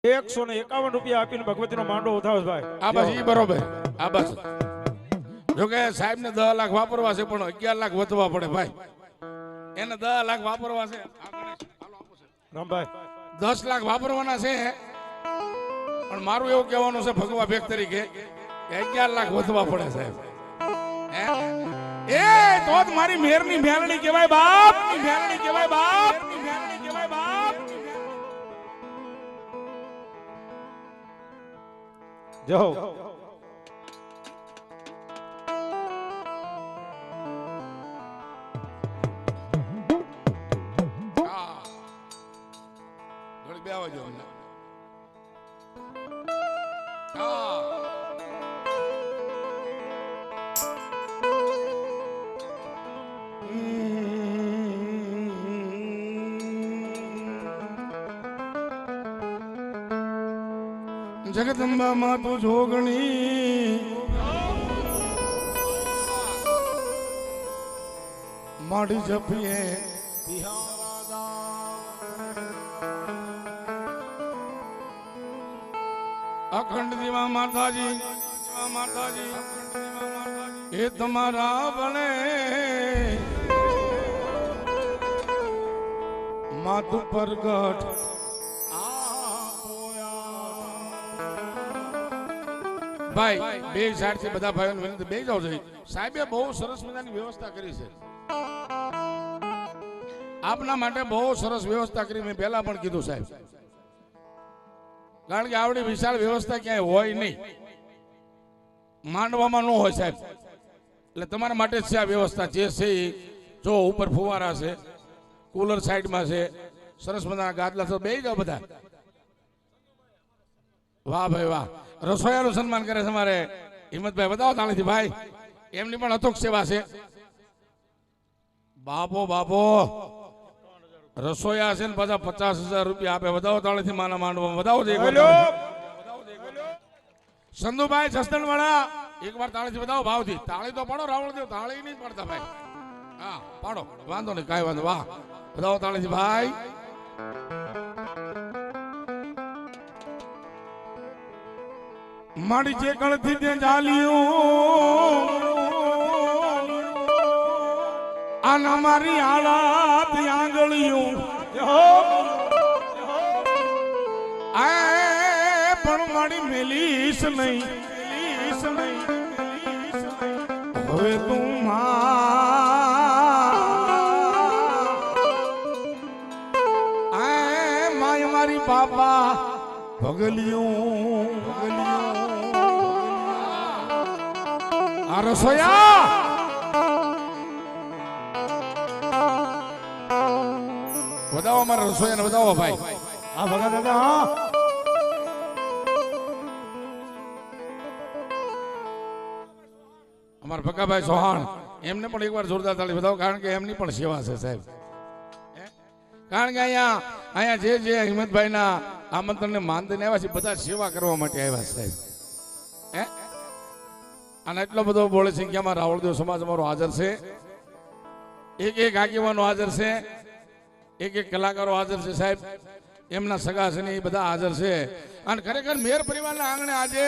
151 રૂપિયા આપીને ભગવતીનો માંડવો ઉઠાવે ભાઈ. આ બસ ઈ બરોબર. આ બસ જોકે સાહેબ ને 10 લાખ વાપરવા છે પણ 11 લાખ વધવા પડે ભાઈ. એને 10 લાખ વાપરવા છે. રામભાઈ 10 લાખ વાપરવાના છે પણ મારું એવું કહેવાનું છે ભગવા ભેગ તરીકે 11 લાખ વધવા પડે સાહેબ. એ તો જ મારી મેરની મેલડી કહેવાય બાપ. મેલડી કહેવાય બાપ. મેલડી કહેવાય બાપ. જો ઘડી બે આવજો અમને. જગદંબા માતુ જોગણી માડી જપીએ અખંડ દીવા માતાજી એ તમારા બને માતુ પ્રગટ ભાઈ બે સાઈડ થી બધા ભાઈઓને વિનંતી બે જાવ જોઈએ. સાહેબે બહુ સરસ મજાની વ્યવસ્થા કરી છે. આપના માટે બહુ સરસ વ્યવસ્થા કરી. મેં પહેલા પણ કીધું સાહેબ, કારણ કે આવડી વિશાળ વ્યવસ્થા ક્યાંય હોય નહીં, માંડવામાં ન હોય સાહેબ. એટલે તમારા માટે જ છે આ વ્યવસ્થા. જે છે એ જો ઉપર ફુવારા છે, કુલર સાઈડમાં છે, સરસ મજાના ગાદલા છે. બે જાવ બધા. વાહ ભાઈ વાહ. રસોઈયાનું સન્માન કરે છે મારે હિંમતભાઈ. બતાવો તાળીથી ભાઈ. એમની પણ અતોક સેવા છે. બાપો બાપો રસોઈયા છે ને પાછા 50,000 રૂપિયા આપે. વધાવો તાળીથી માના માંડવા. વધાવો છે સંધુભાઈ જસદણ વાળા. એક વાર તાળીથી વધાવો ભાવથી. તાળી તો પાડો રાવણ દેવ. તાળી નહીં પડતા ભાઈ. હા પાડો, વાંધો નહીં, કાંઈ વાંધો. વાહ, વધાવો તાળીથી ભાઈ. મારી જે કળથી તે જાલ્યું આના મારી હાલાત આંગળીયું આ પણ મારી મેલીશ નહીં. હવે તું માય મારી બાપા ભગલિયું આ રસોયા વધાવો. અમારા રસોઈયાને વધાવો ભાઈ. હા ભગા દાદા. હા અમારા ભગાભાઈ ચૌહાણ, એમને પણ એકવાર જોરદાર તાળી વધાવો, કારણ કે એમની પણ સેવા છે સાહેબ. કારણ કે અહીંયા જે હિંમતભાઈના આમંત્રણને માનદને આવ્યા છે બધા સેવા કરવા માટે આવ્યા સાહેબ. અને એટલો બધો બોળી સંખ્યામાં રાવળદેવ સમાજ અમારો હાજર છે. એક આગેવાનો હાજર છે, એક કલાકારો હાજર છે સાહેબ. એમના સગા છે ને એ બધા હાજર છે. અને ખરેખર મેર પરિવારના આંગણે આજે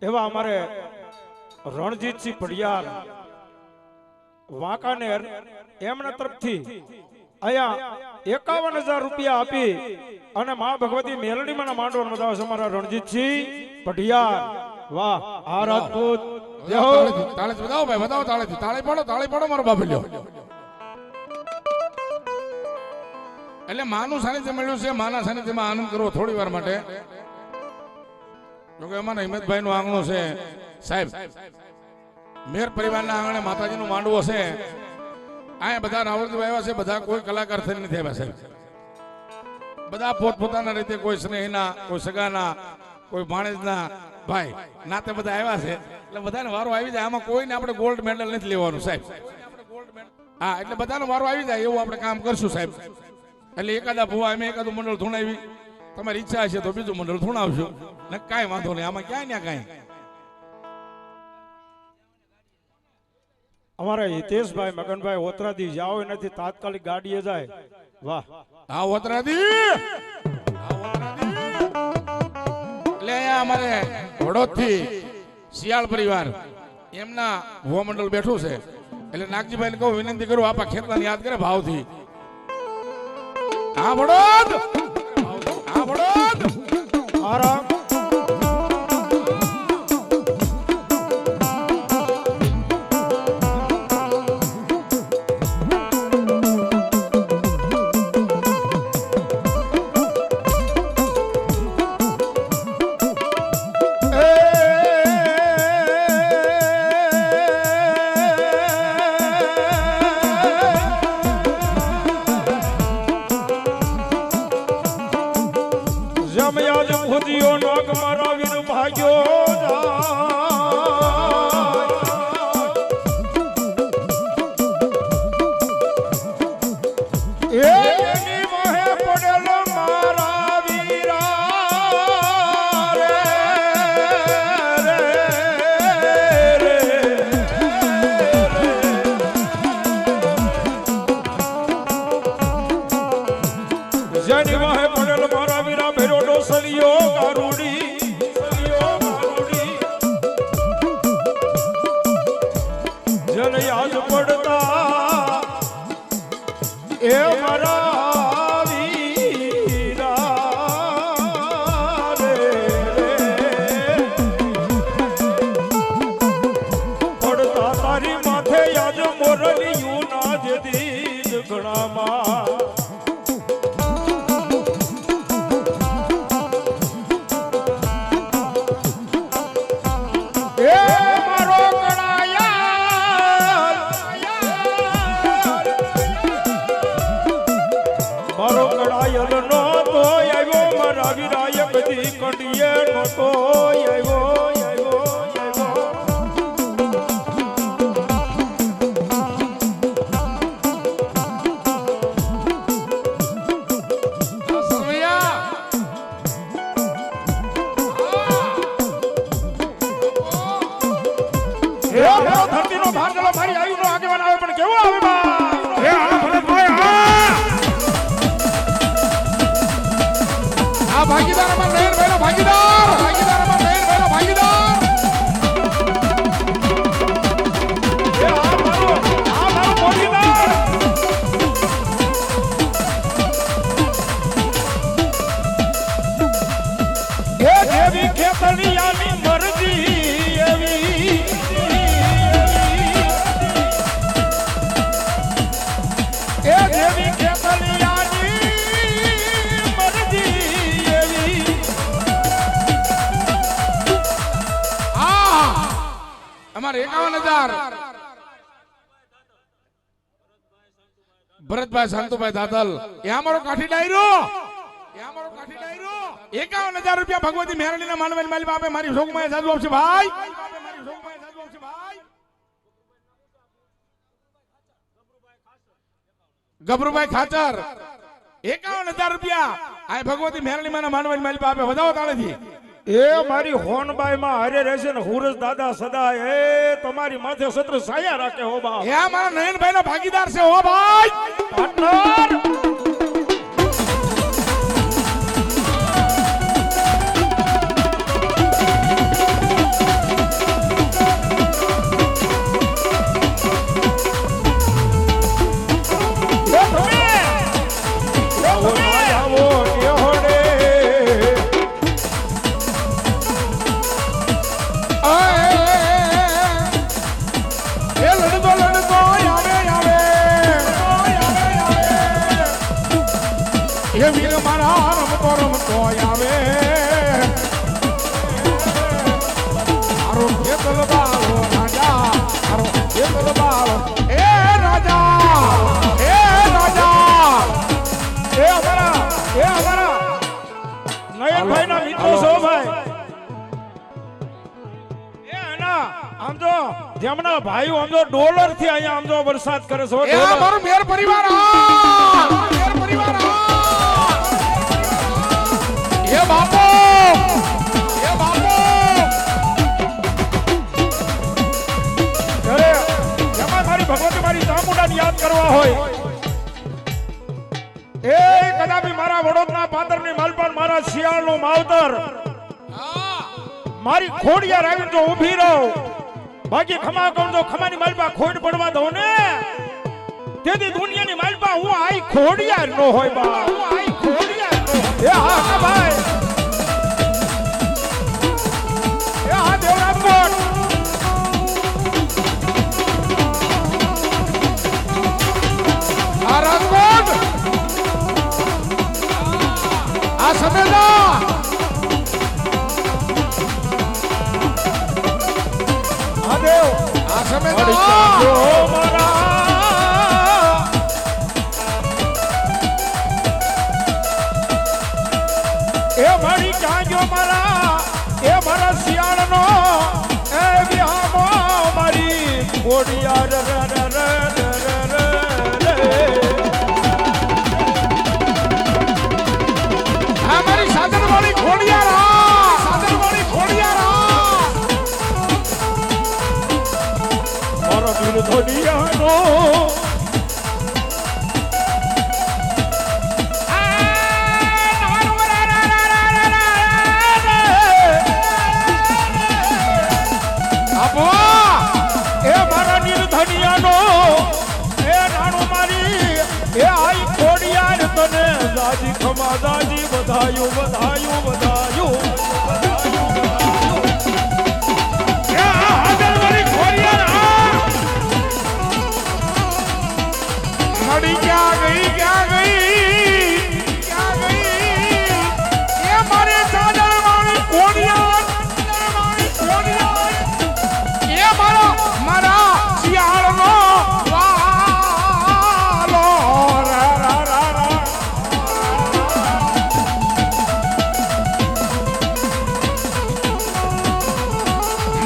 એવા અમારે રણજીતસિંહ પડિયાર વાંકાનેર એમના તરફથી અહીંયા 51,000 રૂપિયા આપી અને મા ભગવતી મેલડીમાં માંડવો વધાવે છે અમારા રણજીતસિંહ પડિયાર. વાહ. આ રાજપૂત તાળી વધાવો ભાઈ, વધાવો તાળી. તાળી પાડો મારો બાપલ્યો. એટલે માનું સાનિધ્ય મળ્યું છે. માના સાનિધ્યમાં આનંદ કરવો થોડી વાર માટે. જોકે અમારા હિંમતભાઈ નું આંગણું છે સાહેબ. મેર પરિવારના આંગણે માતાજીનો માંડવો છે. અહીંયા બધા રાવળદેવ આવ્યા છે. બધા કોઈ કલાકાર થઈને નથી આવ્યા સાહેબ. બધા પોતપોતાના રીતે, કોઈ સ્નેહના, કોઈ સગાના, કોઈ ભાણેજના ભાઈ નાતે બધા આવ્યા છે. એટલે બધાને વારો આવી જાય. આમાં કોઈને આપણે ગોલ્ડ મેડલ નથી લેવાનું સાહેબ. હા, એટલે બધાનો વારો આવી જાય એવું આપણે કામ કરશું સાહેબ. એટલે એકાદા ભુવા અમે એકાદું મંડળ ધૂણાવી, તમારી ઈચ્છા હશે તો બીજું મંડળ ધૂણાવશું ને. કાંઈ વાંધો નહીં, આમાં ક્યાંય ને કાંઈ અમારા હિતેશભાઈ મગનભાઈ ઓતરાથી જાઓ એનાથી તાત્કાલિક ગાડીએ જાય. વાહ આ ઓતરાદી એટલે અહીંયા અમારે વડોદથી શિયાળ પરિવાર એમના ભુવા મંડળ બેઠું છે એટલે નાગજીભાઈને કહું વિનંતી કરું આપા ખેતલાને યાદ કરે ભાવથી. આ વડોદ આ વડોદ આરામ જમયાજ ભૂતિયો નાગ મારા વીર ભાગ્યો જાય. એની વાહે પડેલો મારા વીરા રે રે રે જેની વાહે પડેલો મારા વીરા ભેરો ડોસલિયો ગારુડી જન યાદ પડતા એ મારા વીરા રે પડતા તારી માથે યાદ મોરલિયું ના જદી ઘણામાં મારો કડાયલ નો તો આવ્યો મારા વીરાય બધી કંડીએ નો તો આવ્યો ધરતી નો ભાર ચલો મારી આયુ નો આગેવાન આવે પણ કેવો આવે બા હે આલા ભરતભાઈ આ ભાગીદાર અમાર નયનભાઈ નો ભાગીદાર ભાગીદાર અમાર નયનભાઈ નો ભાગીદાર એ આ મારો ભાગીદાર એ દેવી ખેતલિયાની મરજી એવી એ દેવી ખેતલિયાની મરજી એવી અમારે 51,000 ભરતભાઈ શાંતુભાઈ દાદલ એ અમારો કાઠી ડાયરો 51,000 રૂપિયા ભગવતી મેરણીના માનવાની માલી બાપે મારી શોકમાં સાધુ આપશે ભાઈ. ગભરુભાઈ ખાચર 51,000 રૂપિયા આ ભગવતી મેરણીના માનવાની માલી બાપે વધાવો તાળેથી. એ મારી હોનબાઈ માં હારે રહેશે ને હુરસ દાદા સદા એ તમારી માથે સત્ર સાયા રાખે હો બા. એ મારા નયનભાઈ નો ભાગીદાર છે હો ભાઈ. પાર્ટનર એ વીર મારા રમતો રમતો આવે મારો ખેતલ બાળો રાજા મારો ખેતલ બાળો એ રાજા એ રાજા એ અમારા નયનભાઈ ના મિત્રો છો ભાઈ. એ એના આમ તો જેમના ભાઈઓ આમ તો ડોલર થી અહીંયા આમ તો વરસાદ કરે છે. એ મારો મેર પરિવાર મેર પરિવાર એ બાપો અરે યાદ કરવા હોય એ કદાપી મારા વડોદરા પાદરની માલપાન મારા શિયાળનું માવતર મારી ખોડિયાર આવીને જો ઊભી રહો બાકી ખમા કહું તો ખમાની માલપા ખોડ પડવા દો ને તેથી દુનિયાની માલપા હું આઈ ખોડિયાર નો હોય બા હું આઈ ખોડિયાર નો એ હા ભાઈ એ હા દેવરામ આ રાજકોટ આ સમેદા આ દેવ આ સમેદા એ મારી કાંજો મારા એ મારા શિયાળનો એ વિહામો મારી ખોડિયાર આ મારી સાધનવાળી ખોડિયાર સાધનવાળી ખોડિયાર મારો દિલ ધોડિયાનો એ મારા નિર્ધનિયાનો એ નાનો મારી એ આઈ ખોડિયાર તને દાજી ખમા દાજી વધાયું વધાયું વધાયું એ હાજર મારી ખોડિયાર નડી ક્યાં ગઈ ક્યાં ગઈ ક્યાં ગઈ એ મારે સાજર મારી ખોડિયાર મારા શિયાળનો વાલો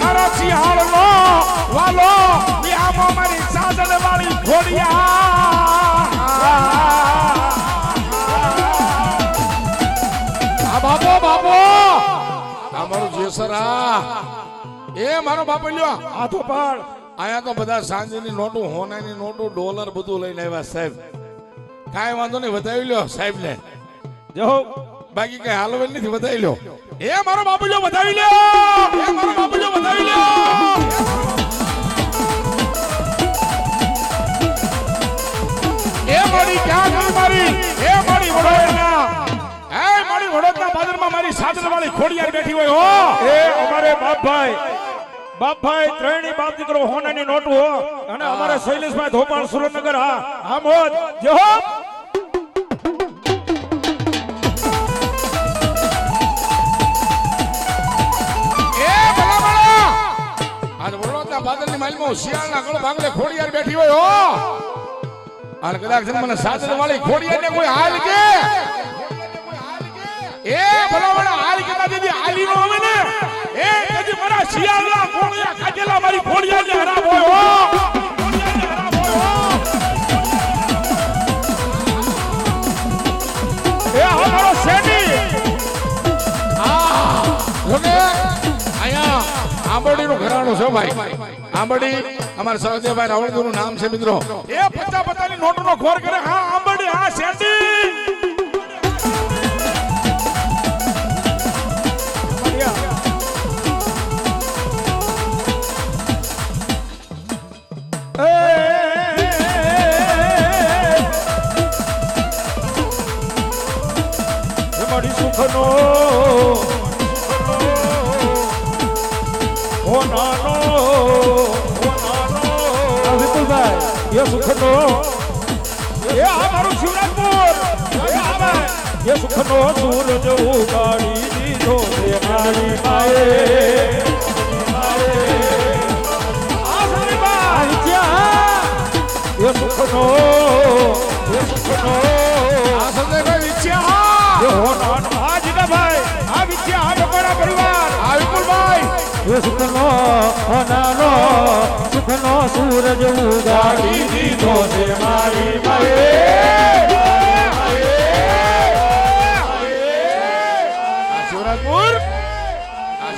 મારા શિયાળનો વાલો બ્યામાં મારી સાજન વાળી ઘોડિયા બાપો બાપો આ મારું જેસરા એ મારો બાપો લ્યો આ તો પાડ આયા તો બધા સાંજની નોટું હોનાની નોટું ડોલર બધું લઈને આવ્યા સાહેબ કાંઈ વાંધો નહીં વધાવી લ્યો સાહેબ ને જો બાકી કઈ હાલવે નથી વધાવી લ્યો એ મારો બાપુ લ્યો વધાવી લ્યો એ મારો બાપુ લ્યો વધાવી લ્યો એ મારી ક્યાં ગઈ મારી એ મારી વડોદરા એ મારી વડોદરા બાજારમાં મારી સાધનવાળી ખોડિયાર બેઠી હોય હો એ અમારે બાપભાઈ ત્રણેય બાપ દીકરો હોનાની નોટું હો અને અમારે શૈલેષભાઈ ધોપાણ સુરેન્દ્રનગર હા મોજ જો એ ભલા ભલા આજ વડોદરા બાદલની માલમાં શિયાળના ગળો ભાગલે ખોડિયાર બેઠી હોય હો અને કદાચ મને સાધનવાળી ખોડિયારને કોઈ હાલ કે એ ભલા ભલા હાલ કે દીદી હાલી નો આવે ને એ કદી મારા શિયાળના ખોડિયા કાજેલા મારી ખોડિયારને હરાબ હોય હો એ અમારો શેઠી જોકે અહીંયા આંબડીનું ઘરાણું છે ભાઈ આંબડી અમારા સહદેવભાઈ રાવળજીનું નામ છે મિત્રો એ 50 ની નોટનો ખોર કરે હા આંબડી હા શેઠી મારી સુખનો હોનાનો વિપુલભાઈ એ સુખનો એ આ મારું શિવરાજપુર એ સુખનો સૂરજ ઉગાડી દીધો છે મારી માએ એ સુખનો આ સંજયભાઈ વિચ્યા આ વિદ્યા આ બકોડા પરિવાર આ વિપુલભાઈ એ સુખનો હોનાનો સુખનો સૂરજ ઉગાડી દીધો છે મારી માએ શિવરાજપુર